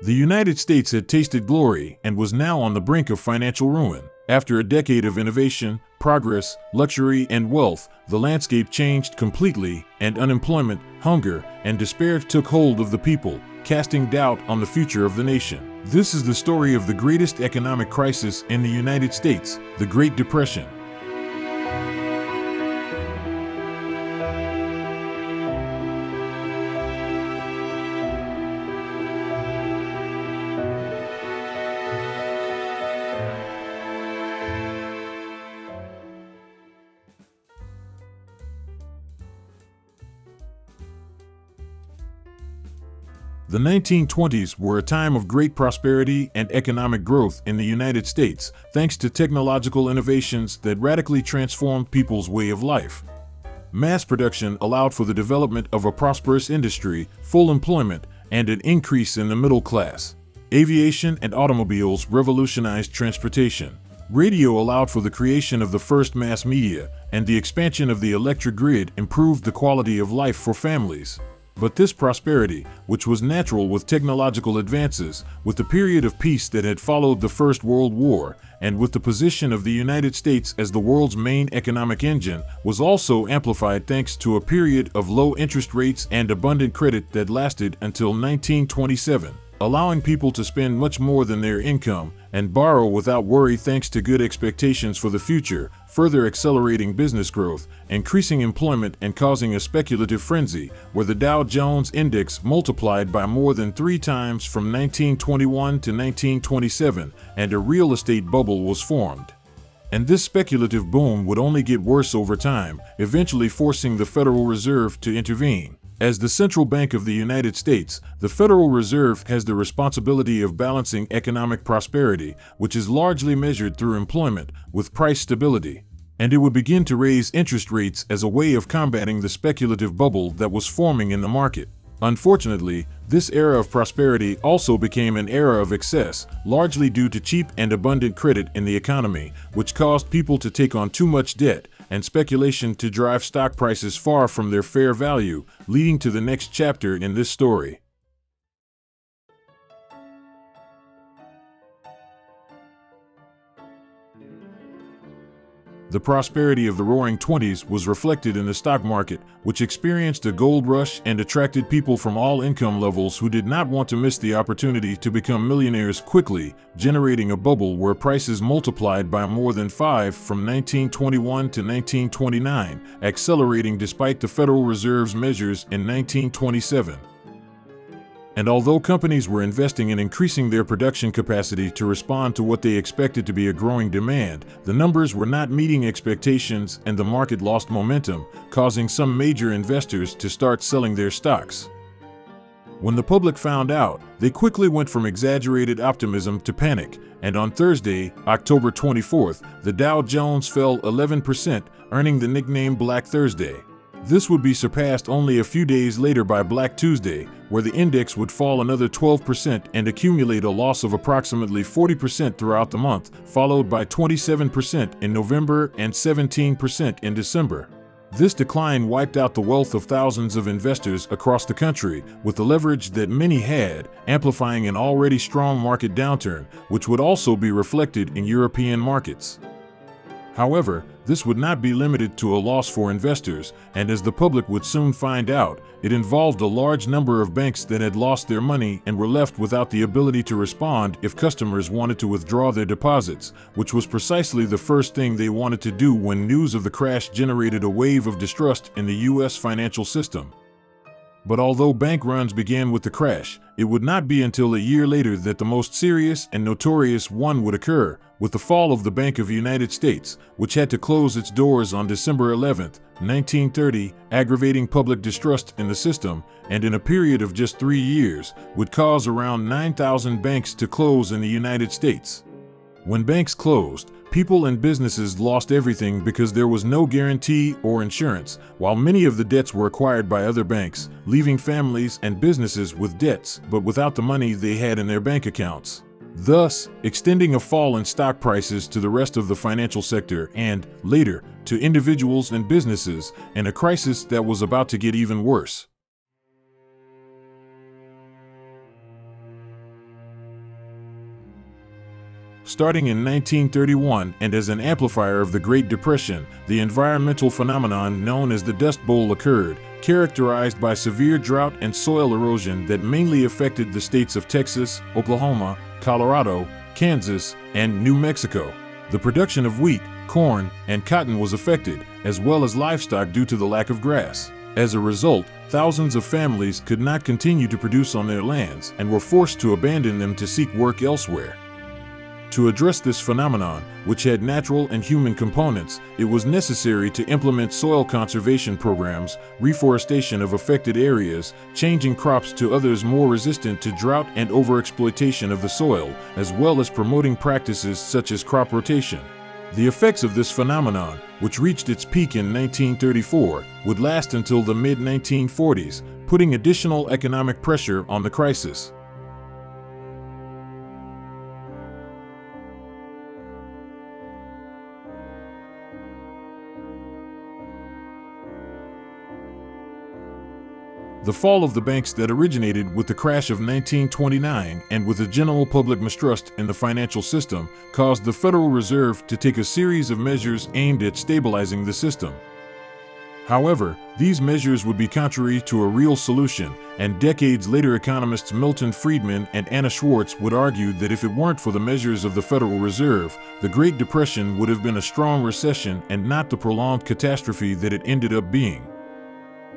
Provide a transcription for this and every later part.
The United States had tasted glory and was now on the brink of financial ruin. After a decade of innovation, progress, luxury, and wealth, the landscape changed completely, and unemployment, hunger, and despair took hold of the people, casting doubt on the future of the nation. This is the story of the greatest economic crisis in the United States, the Great Depression. The 1920s were a time of great prosperity and economic growth in the United States, thanks to technological innovations that radically transformed people's way of life. Mass production allowed for the development of a prosperous industry, full employment, and an increase in the middle class. Aviation and automobiles revolutionized transportation. Radio allowed for the creation of the first mass media, and the expansion of the electric grid improved the quality of life for families. But this prosperity, which was natural with technological advances, with the period of peace that had followed the First World War, and with the position of the United States as the world's main economic engine, was also amplified thanks to a period of low interest rates and abundant credit that lasted until 1927, allowing people to spend much more than their income and borrow without worry thanks to good expectations for the future, further accelerating business growth, increasing employment, and causing a speculative frenzy, where the Dow Jones Index multiplied by more than 3 times from 1921 to 1927, and a real estate bubble was formed. And this speculative boom would only get worse over time, eventually forcing the Federal Reserve to intervene. As the central bank of the United States, the Federal Reserve has the responsibility of balancing economic prosperity, which is largely measured through employment, with price stability. And it would begin to raise interest rates as a way of combating the speculative bubble that was forming in the market. Unfortunately, this era of prosperity also became an era of excess, largely due to cheap and abundant credit in the economy, which caused people to take on too much debt, and speculation to drive stock prices far from their fair value, leading to the next chapter in this story. The prosperity of the Roaring Twenties was reflected in the stock market, which experienced a gold rush and attracted people from all income levels who did not want to miss the opportunity to become millionaires quickly, generating a bubble where prices multiplied by more than 5 from 1921 to 1929, accelerating despite the Federal Reserve's measures in 1927. And although companies were investing in increasing their production capacity to respond to what they expected to be a growing demand, the numbers were not meeting expectations and the market lost momentum, causing some major investors to start selling their stocks. When the public found out, they quickly went from exaggerated optimism to panic, and on Thursday, October 24th, the Dow Jones fell 11%, earning the nickname Black Thursday. This would be surpassed only a few days later by Black Tuesday, where the index would fall another 12% and accumulate a loss of approximately 40% throughout the month, followed by 27% in November and 17% in December. This decline wiped out the wealth of thousands of investors across the country, with the leverage that many had, amplifying an already strong market downturn, which would also be reflected in European markets. However, this would not be limited to a loss for investors, and as the public would soon find out, it involved a large number of banks that had lost their money and were left without the ability to respond if customers wanted to withdraw their deposits, which was precisely the first thing they wanted to do when news of the crash generated a wave of distrust in the U.S. financial system. But although bank runs began with the crash, it would not be until a year later that the most serious and notorious one would occur, with the fall of the Bank of the United States, which had to close its doors on December 11, 1930, aggravating public distrust in the system, and in a period of just 3 years, would cause around 9,000 banks to close in the United States. When banks closed, people and businesses lost everything because there was no guarantee or insurance, while many of the debts were acquired by other banks, leaving families and businesses with debts but without the money they had in their bank accounts. Thus, extending a fall in stock prices to the rest of the financial sector and, later, to individuals and businesses, in a crisis that was about to get even worse. Starting in 1931 and as an amplifier of the Great Depression, the environmental phenomenon known as the Dust Bowl occurred, characterized by severe drought and soil erosion that mainly affected the states of Texas, Oklahoma, Colorado, Kansas, and New Mexico. The production of wheat, corn, and cotton was affected, as well as livestock due to the lack of grass. As a result, thousands of families could not continue to produce on their lands and were forced to abandon them to seek work elsewhere. To address this phenomenon, which had natural and human components, it was necessary to implement soil conservation programs, reforestation of affected areas, changing crops to others more resistant to drought and overexploitation of the soil, as well as promoting practices such as crop rotation. The effects of this phenomenon, which reached its peak in 1934, would last until the mid-1940s, putting additional economic pressure on the crisis. The fall of the banks that originated with the crash of 1929 and with the general public mistrust in the financial system caused the Federal Reserve to take a series of measures aimed at stabilizing the system. However, these measures would be contrary to a real solution, and decades later economists Milton Friedman and Anna Schwartz would argue that if it weren't for the measures of the Federal Reserve, the Great Depression would have been a strong recession and not the prolonged catastrophe that it ended up being.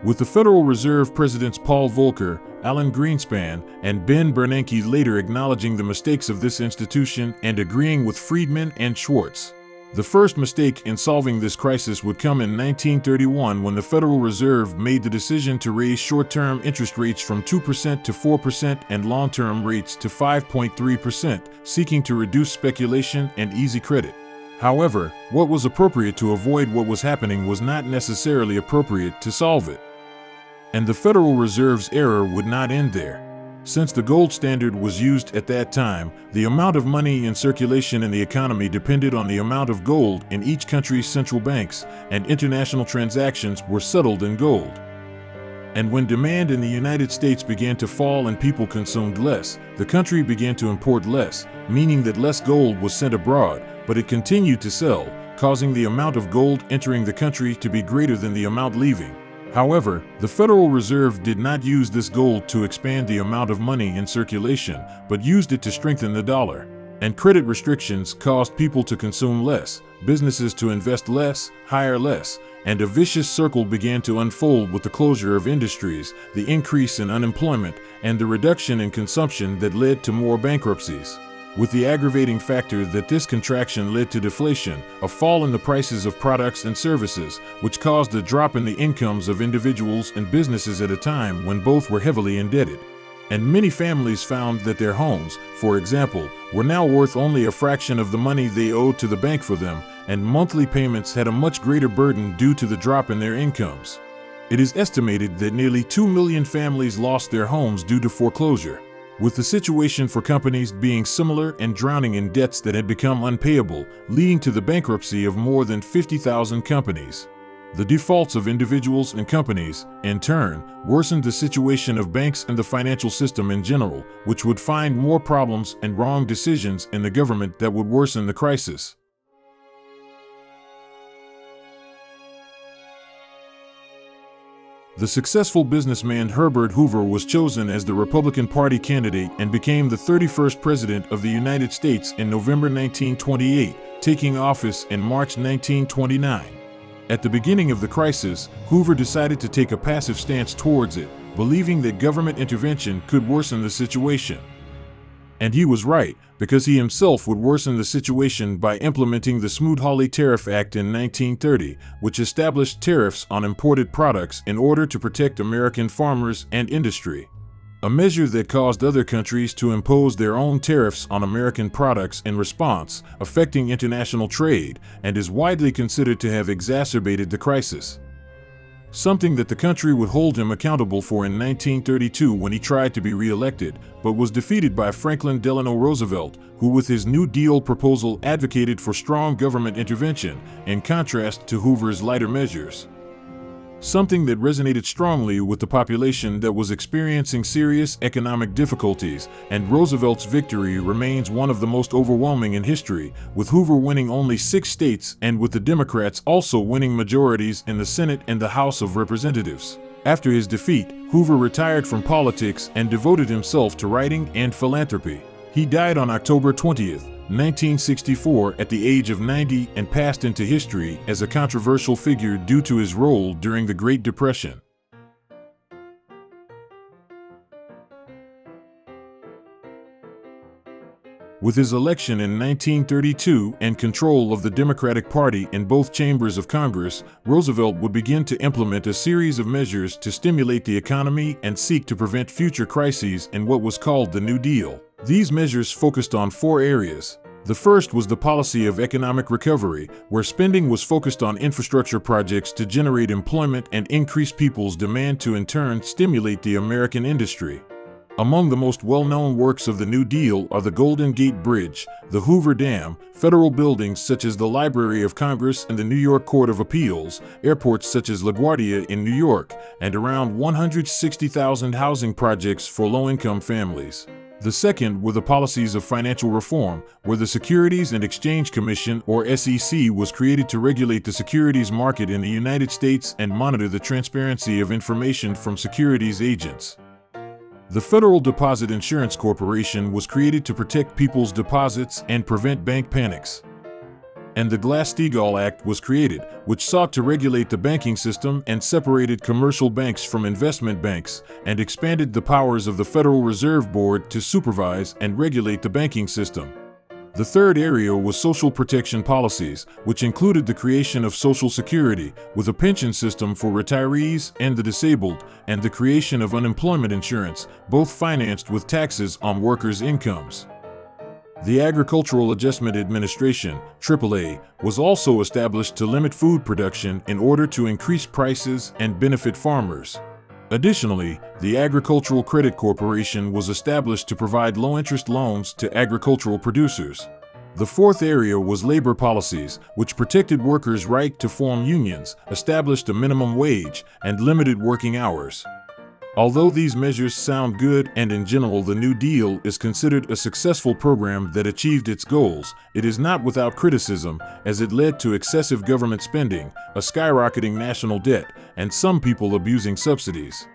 With the Federal Reserve presidents Paul Volcker, Alan Greenspan, and Ben Bernanke later acknowledging the mistakes of this institution and agreeing with Friedman and Schwartz. The first mistake in solving this crisis would come in 1931 when the Federal Reserve made the decision to raise short-term interest rates from 2% to 4% and long-term rates to 5.3%, seeking to reduce speculation and easy credit. However, what was appropriate to avoid what was happening was not necessarily appropriate to solve it. And the Federal Reserve's error would not end there. Since the gold standard was used at that time, the amount of money in circulation in the economy depended on the amount of gold in each country's central banks, and international transactions were settled in gold. And when demand in the United States began to fall and people consumed less, the country began to import less, meaning that less gold was sent abroad, but it continued to sell, causing the amount of gold entering the country to be greater than the amount leaving. However, the Federal Reserve did not use this gold to expand the amount of money in circulation, but used it to strengthen the dollar. And credit restrictions caused people to consume less, businesses to invest less, hire less, and a vicious circle began to unfold with the closure of industries, the increase in unemployment, and the reduction in consumption that led to more bankruptcies. With the aggravating factor that this contraction led to deflation, a fall in the prices of products and services, which caused a drop in the incomes of individuals and businesses at a time when both were heavily indebted. And many families found that their homes, for example, were now worth only a fraction of the money they owed to the bank for them, and monthly payments had a much greater burden due to the drop in their incomes. It is estimated that nearly 2 million families lost their homes due to foreclosure, with the situation for companies being similar and drowning in debts that had become unpayable, leading to the bankruptcy of more than 50,000 companies. The defaults of individuals and companies, in turn, worsened the situation of banks and the financial system in general, which would find more problems and wrong decisions in the government that would worsen the crisis. The successful businessman Herbert Hoover was chosen as the Republican Party candidate and became the 31st President of the United States in November 1928, taking office in March 1929. At the beginning of the crisis, Hoover decided to take a passive stance towards it, believing that government intervention could worsen the situation. And he was right, because he himself would worsen the situation by implementing the Smoot-Hawley Tariff Act in 1930, which established tariffs on imported products in order to protect American farmers and industry. A measure that caused other countries to impose their own tariffs on American products in response, affecting international trade, and is widely considered to have exacerbated the crisis. Something that the country would hold him accountable for in 1932 when he tried to be re-elected, but was defeated by Franklin Delano Roosevelt, who with his New Deal proposal advocated for strong government intervention, in contrast to Hoover's lighter measures. something that resonated strongly with the population that was experiencing serious economic difficulties, and Roosevelt's victory remains one of the most overwhelming in history, with Hoover winning only 6 states and with the Democrats also winning majorities in the Senate and the House of Representatives. After his defeat, Hoover retired from politics and devoted himself to writing and philanthropy. He died on October 20, 1964 at the age of 90 and passed into history as a controversial figure due to his role during the Great Depression. With his election in 1932 and control of the Democratic Party in both chambers of Congress, Roosevelt would begin to implement a series of measures to stimulate the economy and seek to prevent future crises in what was called the New Deal. These measures focused on 4 areas. The first was the policy of economic recovery, where spending was focused on infrastructure projects to generate employment and increase people's demand to in turn stimulate the American industry. Among the most well-known works of the New Deal are the Golden Gate Bridge, the Hoover Dam, federal buildings such as the Library of Congress and the New York Court of Appeals, airports such as LaGuardia in New York, and around 160,000 housing projects for low-income families. The second were the policies of financial reform, where the Securities and Exchange Commission, or SEC, was created to regulate the securities market in the United States and monitor the transparency of information from securities agents. The Federal Deposit Insurance Corporation was created to protect people's deposits and prevent bank panics. And the Glass-Steagall Act was created, which sought to regulate the banking system and separated commercial banks from investment banks, and expanded the powers of the Federal Reserve Board to supervise and regulate the banking system. The third area was social protection policies, which included the creation of Social Security, with a pension system for retirees and the disabled, and the creation of unemployment insurance, both financed with taxes on workers' incomes. The Agricultural Adjustment Administration, AAA, was also established to limit food production in order to increase prices and benefit farmers. Additionally, the Agricultural Credit Corporation was established to provide low-interest loans to agricultural producers. The fourth area was labor policies, which protected workers' right to form unions, established a minimum wage, and limited working hours. Although these measures sound good and in general the New Deal is considered a successful program that achieved its goals, it is not without criticism, as it led to excessive government spending, a skyrocketing national debt, and some people abusing subsidies.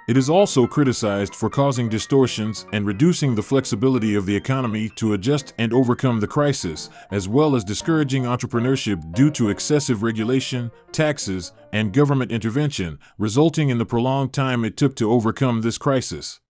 It is also criticized for causing distortions and reducing the flexibility of the economy to adjust and overcome the crisis, as well as discouraging entrepreneurship due to excessive regulation, taxes, and government intervention, resulting in the prolonged time it took to overcome this crisis.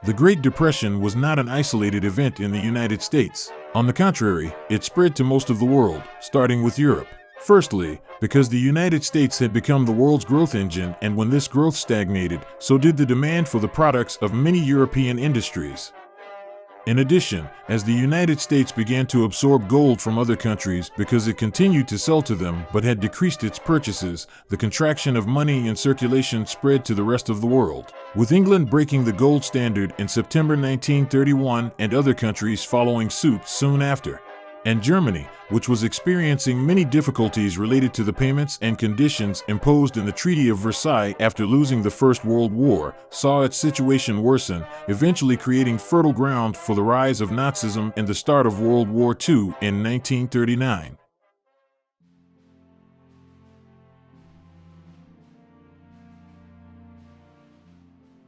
The Great Depression was not an isolated event in the United States. On the contrary, it spread to most of the world, starting with Europe. Firstly, because the United States had become the world's growth engine, and when this growth stagnated, so did the demand for the products of many European industries. In addition, as the United States began to absorb gold from other countries because it continued to sell to them but had decreased its purchases, the contraction of money in circulation spread to the rest of the world, with England breaking the gold standard in September 1931 and other countries following suit soon after. And Germany, which was experiencing many difficulties related to the payments and conditions imposed in the Treaty of Versailles after losing the First World War, saw its situation worsen, eventually creating fertile ground for the rise of Nazism and the start of World War II in 1939.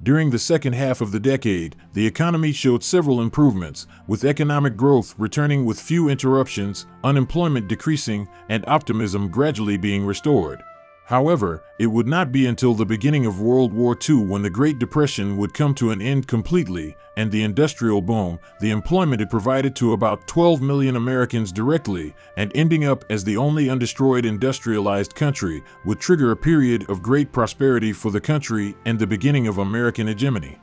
During the second half of the decade, the economy showed several improvements, with economic growth returning with few interruptions, unemployment decreasing, and optimism gradually being restored. However, it would not be until the beginning of World War II when the Great Depression would come to an end completely, and the industrial boom, the employment it provided to about 12 million Americans directly, and ending up as the only undestroyed industrialized country, would trigger a period of great prosperity for the country and the beginning of American hegemony.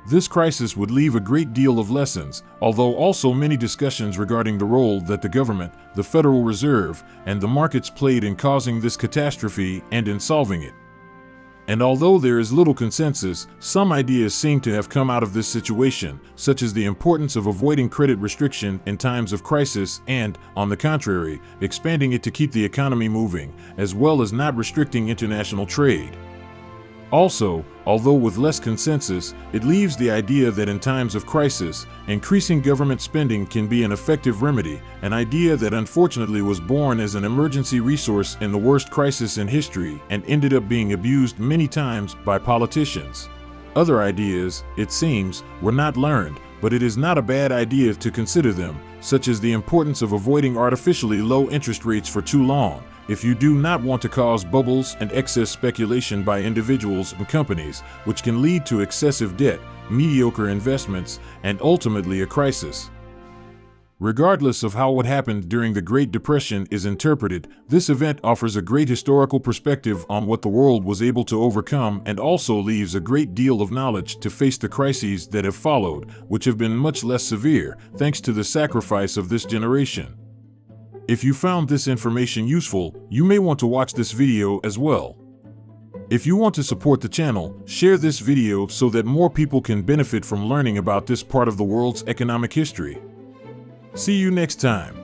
This crisis would leave a great deal of lessons, although also many discussions regarding the role that the government, the Federal Reserve, and the markets played in causing this catastrophe and in solving it. And although there is little consensus, some ideas seem to have come out of this situation, such as the importance of avoiding credit restriction in times of crisis and, on the contrary, expanding it to keep the economy moving, as well as not restricting international trade. Also, although with less consensus, it leaves the idea that in times of crisis, increasing government spending can be an effective remedy, an idea that unfortunately was born as an emergency resource in the worst crisis in history and ended up being abused many times by politicians. Other ideas, it seems, were not learned, but it is not a bad idea to consider them, such as the importance of avoiding artificially low interest rates for too long, if you do not want to cause bubbles and excess speculation by individuals and companies, which can lead to excessive debt, mediocre investments, and ultimately a crisis. Regardless of how what happened during the Great Depression is interpreted, this event offers a great historical perspective on what the world was able to overcome and also leaves a great deal of knowledge to face the crises that have followed, which have been much less severe, thanks to the sacrifice of this generation. If you found this information useful, you may want to watch this video as well. If you want to support the channel, share this video so that more people can benefit from learning about this part of the world's economic history. See you next time.